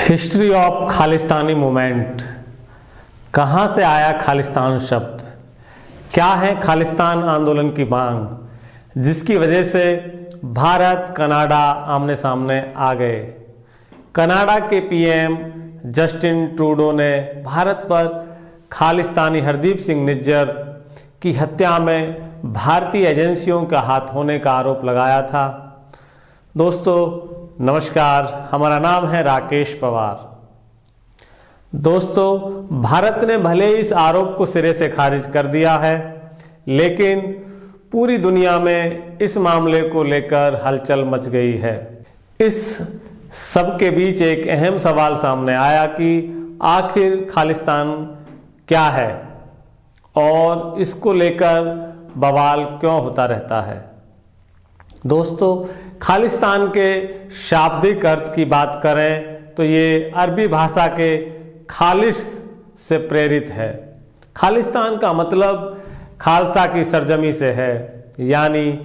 History of Khalistani movement. कहाँ से आया खालिस्तान शब्द? क्या है खालिस्तान आंदोलन की मांग जिसकी वजह से भारत कनाडा आमने सामने आ गए? कनाडा के पीएम जस्टिन ट्रूडो ने भारत पर खालिस्तानी हरदीप सिंह निज्जर की हत्या में भारतीय एजेंसियों का हाथ होने का आरोप लगाया था। दोस्तों नमस्कार, हमारा नाम है राकेश पवार। दोस्तों, भारत ने भले इस आरोप को सिरे से खारिज कर दिया है, लेकिन पूरी दुनिया में इस मामले को लेकर हलचल मच गई है। इस सब के बीच एक अहम सवाल सामने आया कि आखिर खालिस्तान क्या है और इसको लेकर बवाल क्यों होता रहता है। दोस्तों, खालिस्तान के शाब्दिक अर्थ की बात करें तो ये अरबी भाषा के खालिस से प्रेरित है। खालिस्तान का मतलब खालसा की सरजमी से है, यानी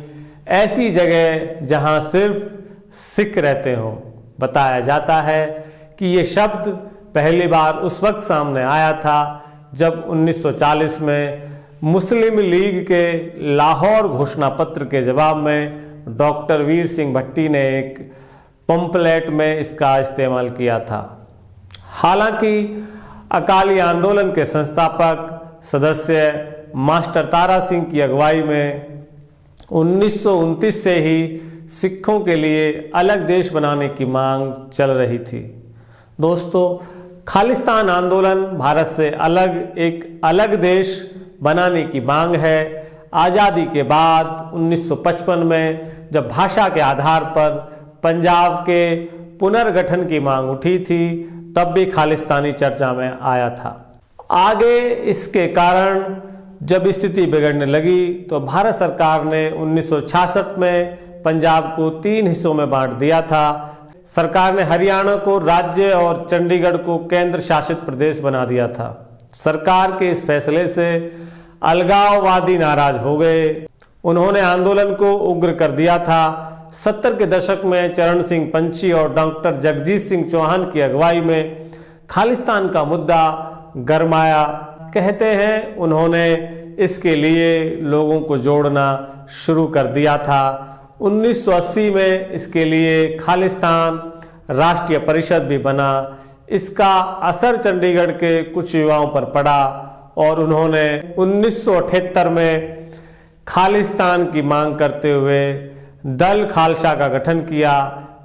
ऐसी जगह जहां सिर्फ सिख रहते हों। बताया जाता है कि ये शब्द पहली बार उस वक्त सामने आया था जब 1940 में मुस्लिम लीग के लाहौर घोषणा पत्र के जवाब में डॉक्टर वीर सिंह भट्टी ने एक पंपलेट में इसका इस्तेमाल किया था। हालांकि अकाली आंदोलन के संस्थापक सदस्य मास्टर तारा सिंह की अगुवाई में 1929 से ही सिखों के लिए अलग देश बनाने की मांग चल रही थी। दोस्तों, खालिस्तान आंदोलन भारत से एक अलग देश बनाने की मांग है। आज़ादी के बाद 1955 में जब भाषा के आधार पर पंजाब के पुनर्गठन की मांग उठी थी, तब भी खालिस्तानी चर्चा में आया था। आगे इसके कारण जब स्थिति बिगड़ने लगी तो भारत सरकार ने 1966 में पंजाब को 3 हिस्सों में बांट दिया था। सरकार ने हरियाणा को राज्य और चंडीगढ़ को केंद्र शासित प्रदेश बना दिया था। सरकार के इस फैसले से अलगाववादी नाराज हो गए। उन्होंने आंदोलन को उग्र कर दिया था। 70 के दशक में चरण सिंह पंची और डॉक्टर जगजीत सिंह चौहान की अगुवाई में खालिस्तान का मुद्दा गरमाया। कहते हैं उन्होंने इसके लिए लोगों को जोड़ना शुरू कर दिया था। 1980 में इसके लिए खालिस्तान राष्ट्रीय परिषद भी बना। इसका असर चंडीगढ़ के कुछ युवाओं पर पड़ा और उन्होंने 1978 में खालिस्तान की मांग करते हुए दल खालसा का गठन किया।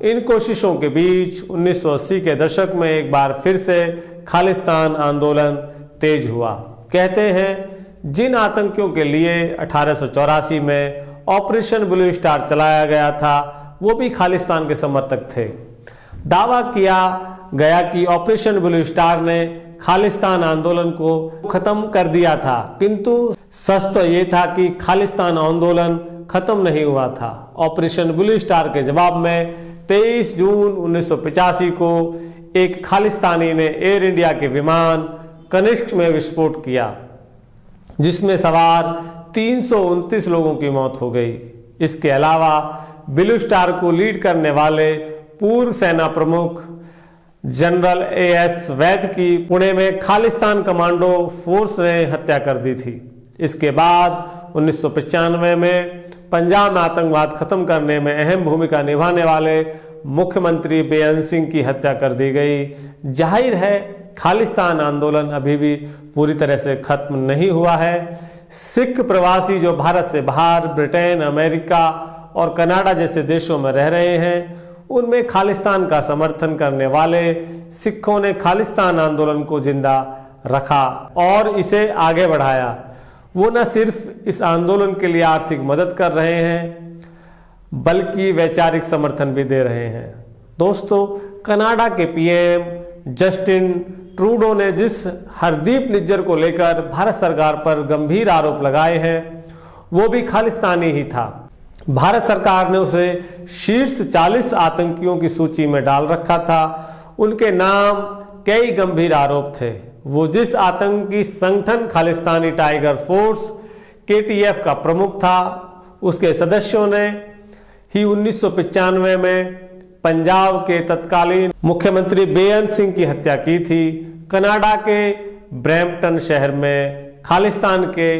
इन कोशिशों के बीच 1980 के दशक में एक बार फिर से खालिस्तान आंदोलन तेज हुआ। कहते हैं जिन आतंकियों के लिए 1884 में ऑपरेशन ब्लू स्टार चलाया गया था, वो भी खालिस्तान के समर्थक थे। दावा किया गया कि ऑपरेशन ब्लू स्टार ने खालिस्तान आंदोलन को खत्म कर दिया था, किंतु सच तो ये था कि खालिस्तान आंदोलन खत्म नहीं हुआ था। ऑपरेशन ब्लू स्टार के जवाब में 23 जून 1985 को एक खालिस्तानी ने एयर इंडिया के विमान कनिष्क में विस्फोट किया, जिसमें सवार 329 लोगों की मौत हो गई। इसके अलावा ब्लू स्टार को लीड करने वाले पूर्व सेना प्रमुख जनरल एएस वैद की पुणे में खालिस्तान कमांडो फोर्स ने हत्या कर दी थी। इसके बाद 1995 में पंजाब में आतंकवाद खत्म करने में अहम भूमिका निभाने वाले मुख्यमंत्री बेअंत सिंह की हत्या कर दी गई। जाहिर है खालिस्तान आंदोलन अभी भी पूरी तरह से खत्म नहीं हुआ है। सिख प्रवासी जो भारत से बाहर ब्रिटेन, अमेरिका और कनाडा जैसे देशों में रह रहे हैं, उनमें खालिस्तान का समर्थन करने वाले सिखों ने खालिस्तान आंदोलन को जिंदा रखा और इसे आगे बढ़ाया। वो न सिर्फ इस आंदोलन के लिए आर्थिक मदद कर रहे हैं, बल्कि वैचारिक समर्थन भी दे रहे हैं। दोस्तों, कनाडा के पीएम जस्टिन ट्रूडो ने जिस हरदीप निज्जर को लेकर भारत सरकार पर गंभीर आरोप लगाए हैं, वो भी खालिस्तानी ही था। भारत सरकार ने उसे शीर्ष 40 आतंकियों की सूची में डाल रखा था। उनके नाम कई गंभीर आरोप थे। वो जिस आतंकी संगठन खालिस्तानी टाइगर फोर्स KTF का प्रमुख था, उसके सदस्यों ने ही 1995 में पंजाब के तत्कालीन मुख्यमंत्री बेअंत सिंह की हत्या की थी। कनाडा के ब्रैम्पटन शहर में खालिस्तान के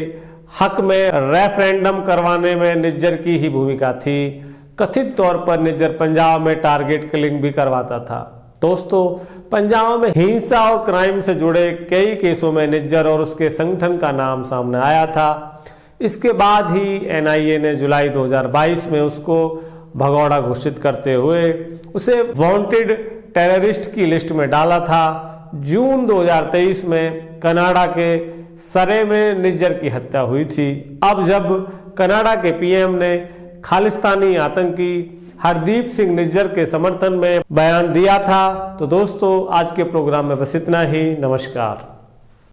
हक में रेफरेंडम करवाने में निज्जर की ही भूमिका थी। कथित तौर पर निज्जर पंजाब में टारगेट किलिंग भी करवाता था। दोस्तों, पंजाब में हिंसा और क्राइम से जुड़े कई केसों में निज्जर और उसके संगठन का नाम सामने आया था। इसके बाद ही एनआईए ने जुलाई 2022 में उसको भगौड़ा घोषित करते हुए उसे वांटेड टेररिस्ट की लिस्ट में डाला था। जून 2023 में कनाडा के सरे में निज्जर की हत्या हुई थी। अब जब कनाडा के पीएम ने खालिस्तानी आतंकी हरदीप सिंह निज्जर के समर्थन में बयान दिया था। तो दोस्तों, आज के प्रोग्राम में बस इतना ही। नमस्कार।